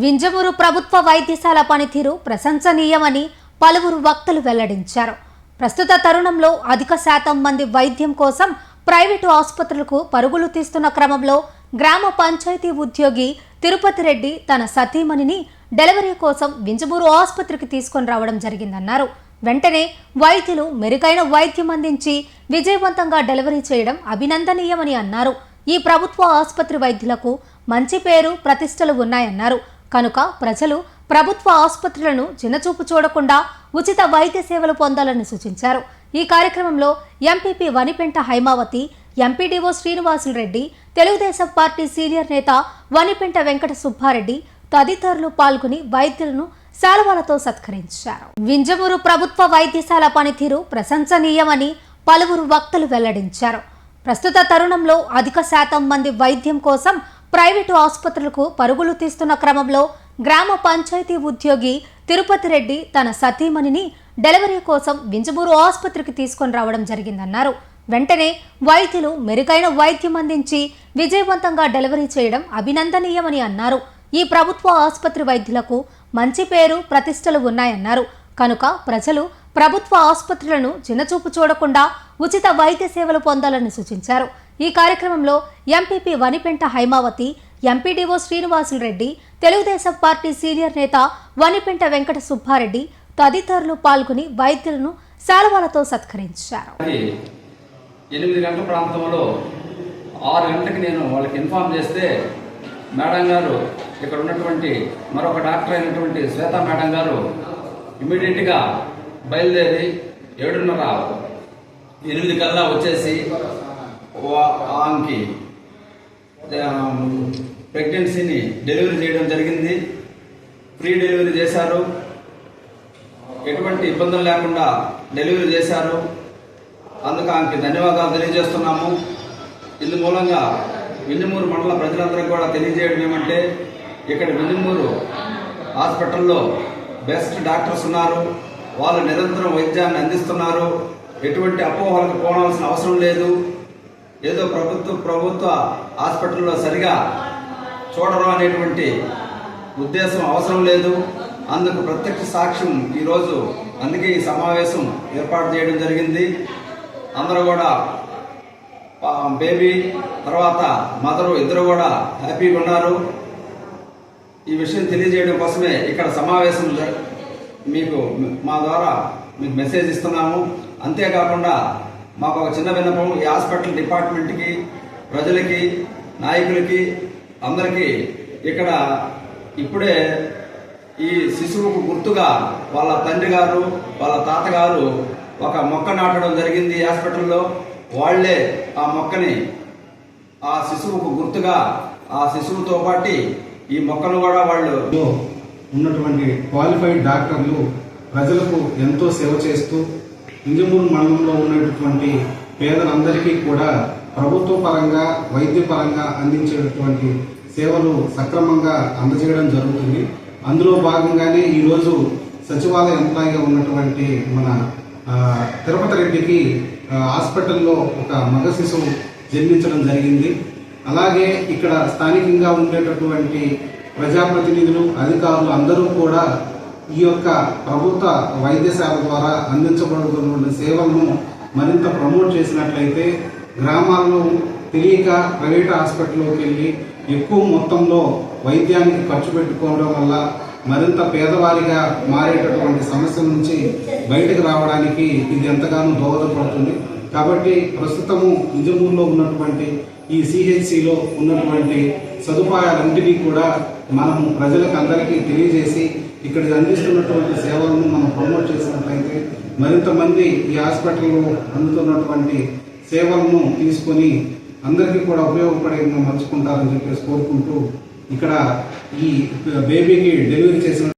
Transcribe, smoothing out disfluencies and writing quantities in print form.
వింజమూరు ప్రభుత్వ వైద్యశాల పనితీరు ప్రశంసనీయమని పలువురు వక్తలు వెల్లడించారు. ప్రస్తుత తరుణంలో అధిక శాతం మంది వైద్యం కోసం ప్రైవేటు ఆసుపత్రులకు పరుగులు తీస్తున్న క్రమంలో గ్రామ పంచాయతీ ఉద్యోగి తిరుపతి రెడ్డి తన సతీమణిని డెలివరీ కోసం వింజమూరు ఆసుపత్రికి తీసుకొని రావడం జరిగిందన్నారు. వెంటనే వైద్యులు మెరుగైన వైద్యం అందించి విజయవంతంగా డెలివరీ చేయడం అభినందనీయమని అన్నారు. ఈ ప్రభుత్వ ఆసుపత్రి వైద్యులకు మంచి పేరు ప్రతిష్టలు ఉన్నాయన్నారు. కనుక ప్రజలు ప్రభుత్వ ఆసుపత్రులను చిన్నచూపు చూడకుండా ఉచిత వైద్య సేవలు పొందాలని సూచించారు. ఈ కార్యక్రమంలో MPP Vanipenta Haimavathi, MPDO Srinivasulu Reddy, Telugu Desam party senior నేత వనిపెంట వెంకట సుబ్బారెడ్డి తదితరులు పాల్గొని వైద్యులను శాలువాలతో సత్కరించారు. వింజమూరు ప్రభుత్వ వైద్యశాల పనితీరు ప్రశంసనీయమని పలువురు వక్తలు వెల్లడించారు. ప్రస్తుత తరుణంలో అధిక శాతం మంది వైద్యం కోసం ప్రైవేటు ఆసుపత్రులకు పరుగులు తీస్తున్న క్రమంలో గ్రామ పంచాయతీ ఉద్యోగి తిరుపతి రెడ్డి తన సతీమణిని డెలివరీ కోసం వింజమూరు ఆసుపత్రికి తీసుకొని రావడం జరిగిందన్నారు. వెంటనే వైద్యులు మెరుగైన వైద్యం అందించి విజయవంతంగా డెలివరీ చేయడం అభినందనీయమని అన్నారు. ఈ ప్రభుత్వ ఆసుపత్రి వైద్యులకు మంచి పేరు ప్రతిష్టలు ఉన్నాయన్నారు. కనుక ప్రజలు ప్రభుత్వ ఆసుపత్రులను చిన్నచూపు చూడకుండా ఉచిత వైద్య సేవలు పొందాలని సూచించారు. ఈ కార్యక్రమంలో MPP Vanipenta Haimavathi, MPDO Srinivasulu Reddy, Telugu Desam party senior నేత వనిపెంట వెంకట సుబ్బారెడ్డి తదితరులు పాల్గొని వైద్యులను శాలువాలతో సత్కరించారు. 8 గంటల ప్రాంతంలో 6 గంటలకు నేను వాళ్ళకి ఇన్ఫార్మ్ చేస్తే మేడం గారు, ఇక్కడ ఉన్నటువంటి మరొక డాక్టర్ అయినటువంటి శ్వేత మేడం గారు ఇమ్మీడియట్గా బయలుదేరి 7:30, 8 కల్లా వచ్చేసి ఆమెకి ప్రెగ్నెన్సీని డెలివరీ చేయడం జరిగింది. ఫ్రీ డెలివరీ చేశారు. ఎటువంటి ఇబ్బందులు లేకుండా డెలివరీ చేశారు. అందుకు ఆమెకి ధన్యవాదాలు తెలియజేస్తున్నాము. ఇందు మూలంగా వింజమూరు మండల ప్రజలందరికీ కూడా తెలియజేయడం ఏమంటే, ఇక్కడ వింజమూరు హాస్పిటల్లో బెస్ట్ డాక్టర్స్ ఉన్నారు. వాళ్ళు నిరంతరం వైద్యాన్ని అందిస్తున్నారు. ఎటువంటి అపోహలకు పోవాల్సిన అవసరం లేదు. ఏదో ప్రభుత్వ హాస్పిటల్లో సరిగా చూడరు అనేటువంటి ఉద్దేశం అవసరం లేదు. అందుకు ప్రత్యక్ష సాక్ష్యం ఈరోజు, అందుకే ఈ సమావేశం ఏర్పాటు చేయడం జరిగింది. అందరూ కూడా బేబీ తర్వాత మదరు ఇద్దరు కూడా హ్యాపీగా ఉన్నారు. ఈ విషయం తెలియజేయడం కోసమే ఇక్కడ సమావేశం మీకు మా ద్వారా మీకు మెసేజ్ ఇస్తున్నాము. అంతేకాకుండా మాకు ఒక చిన్న విన్నపం, ఈ హాస్పిటల్ డిపార్ట్మెంట్కి, ప్రజలకి, నాయకులకి అందరికీ ఇక్కడ ఇప్పుడే ఈ శిశువుకు గుర్తుగా వాళ్ళ తండ్రి గారు, వాళ్ళ తాతగారు ఒక మొక్క నాటడం జరిగింది ఈ హాస్పిటల్లో. వాళ్లే ఆ మొక్కని ఆ శిశువుకు గుర్తుగా, ఆ శిశువుతో పాటు ఈ మొక్కను కూడా వాళ్ళు ఉన్నటువంటి క్వాలిఫైడ్ డాక్టర్లు ప్రజలకు ఎంతో సేవ చేస్తూ వింజమూరు మండలంలో ఉన్నటువంటి పేదలందరికీ కూడా ప్రభుత్వ పరంగా, వైద్య పరంగా అందించేటటువంటి సేవలు సక్రమంగా అందజేయడం జరుగుతుంది. అందులో భాగంగానే ఈరోజు సచివాలయ ఎంప్లాయీగా ఉన్నటువంటి మన తిరుపతి రెడ్డికి హాస్పిటల్లో ఒక మగ శిశువు జన్మించడం జరిగింది. అలాగే ఇక్కడ స్థానికంగా ఉండేటటువంటి ప్రజాప్రతినిధులు, అధికారులు అందరూ కూడా ఈ యొక్క ప్రభుత్వ వైద్యశాల ద్వారా అందించబడుతున్న సేవలను మరింత ప్రమోట్ చేసినట్లయితే గ్రామాల్లో తెలియక ప్రైవేట్ హాస్పిటల్లోకి వెళ్ళి ఎక్కువ మొత్తంలో వైద్యానికి ఖర్చు పెట్టుకోవడం వల్ల మరింత పేదవారిగా మారేటటువంటి సమస్య నుంచి బయటకు రావడానికి ఇది ఎంతగానో దోహదపడుతుంది. కాబట్టి ప్రస్తుతము వింజమూరులో ఉన్నటువంటి ఈ సిహెచ్సిలో ఉన్నటువంటి సదుపాయాలన్నిటినీ కూడా మనము ప్రజలకు అందరికీ తెలియజేసి ఇక్కడ అందిస్తున్నటువంటి సేవలను మనం ప్రమోట్ చేసినట్లయితే మరింత మంది ఈ హాస్పిటల్లో అందుతున్నటువంటి సేవలను తీసుకొని అందరికీ కూడా ఉపయోగపడే మలుచుకుంటారని చెప్పేసి కోరుకుంటూ, ఇక్కడ ఈ బేబీకి డెలివరీ చేసిన